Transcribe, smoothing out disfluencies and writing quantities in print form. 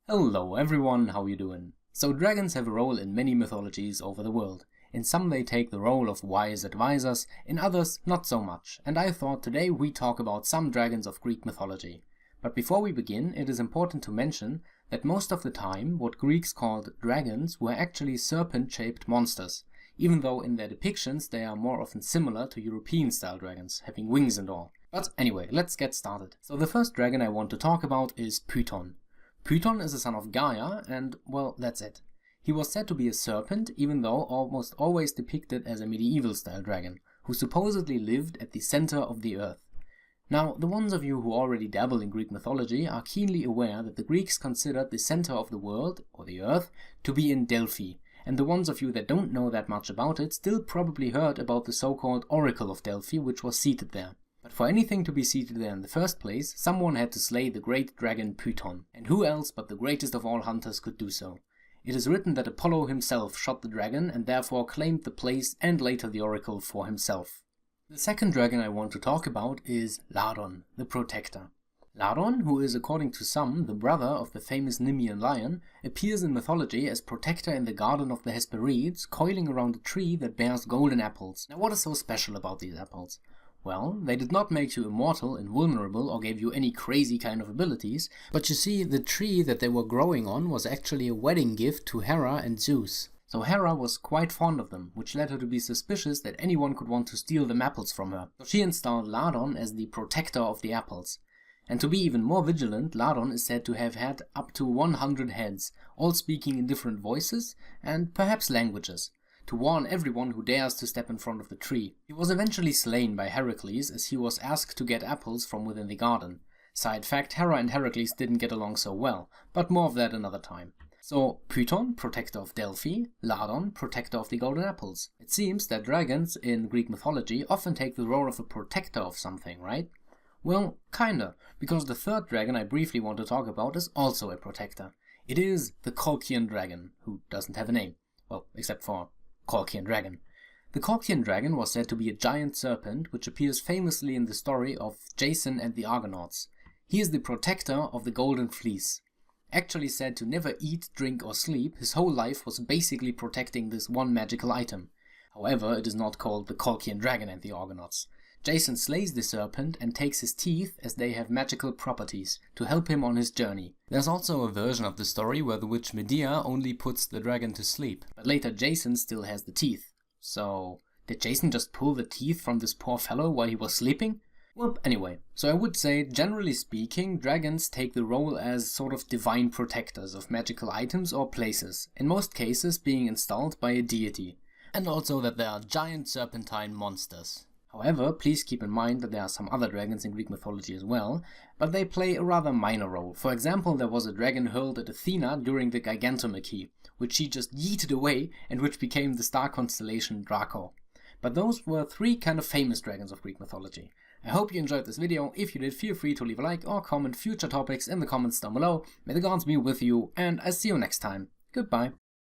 Hello everyone, how you doing? So dragons have a role in many mythologies over the world. In some they take the role of wise advisors, in others not so much, and I thought today we talk about some dragons of Greek mythology. But before we begin, it is important to mention that most of the time what Greeks called dragons were actually serpent-shaped monsters, even though in their depictions they are more often similar to European-style dragons, having wings and all. But anyway, let's get started. So the first dragon I want to talk about is Puton. Puton is a son of Gaia and, well, that's it. He was said to be a serpent, even though almost always depicted as a medieval-style dragon, who supposedly lived at the center of the earth. Now, the ones of you who already dabble in Greek mythology are keenly aware that the Greeks considered the center of the world, or the earth, to be in Delphi, and the ones of you that don't know that much about it still probably heard about the so-called Oracle of Delphi, which was seated there. But for anything to be seated there in the first place, someone had to slay the great dragon Puton, and who else but the greatest of all hunters could do so? It is written that Apollo himself shot the dragon and therefore claimed the place and later the oracle for himself. The second dragon I want to talk about is Lardon, the Protector. Lardon, who is according to some the brother of the famous Nemean lion, appears in mythology as protector in the garden of the Hesperides, coiling around a tree that bears golden apples. Now what is so special about these apples? Well, they did not make you immortal, invulnerable, or gave you any crazy kind of abilities, but you see, the tree that they were growing on was actually a wedding gift to Hera and Zeus. So Hera was quite fond of them, which led her to be suspicious that anyone could want to steal the apples from her. So she installed Lardon as the protector of the apples. And to be even more vigilant, Lardon is said to have had up to 100 heads, all speaking in different voices and perhaps languages, to warn everyone who dares to step in front of the tree. He was eventually slain by Heracles as he was asked to get apples from within the garden. Side fact, Hera and Heracles didn't get along so well, but more of that another time. So, Puton, protector of Delphi, Lardon, protector of the golden apples. It seems that dragons in Greek mythology often take the role of a protector of something, right? Well, kinda, because the third dragon I briefly want to talk about is also a protector. It is the Kocian Dragon, who doesn't have a name. Well, except for Kocian Dragon. The Kocian Dragon was said to be a giant serpent which appears famously in the story of Jason and the Argonauts. He is the protector of the Golden Fleece. Actually said to never eat, drink or sleep, his whole life was basically protecting this one magical item. However, it is not called the Kocian Dragon and the Argonauts. Jason slays the serpent and takes his teeth as they have magical properties to help him on his journey. There's also a version of the story where the witch Medea only puts the dragon to sleep, but later Jason still has the teeth. So, did Jason just pull the teeth from this poor fellow while he was sleeping? Well, anyway, so I would say, generally speaking, dragons take the role as sort of divine protectors of magical items or places, in most cases being installed by a deity. And also that they are giant serpentine monsters. However, please keep in mind that there are some other dragons in Greek mythology as well, but they play a rather minor role. For example, there was a dragon hurled at Athena during the Gigantomachy, which she just yeeted away and which became the star constellation Draco. But those were three kind of famous dragons of Greek mythology. I hope you enjoyed this video. If you did, feel free to leave a like or comment future topics in the comments down below. May the gods be with you, and I see you next time. Goodbye.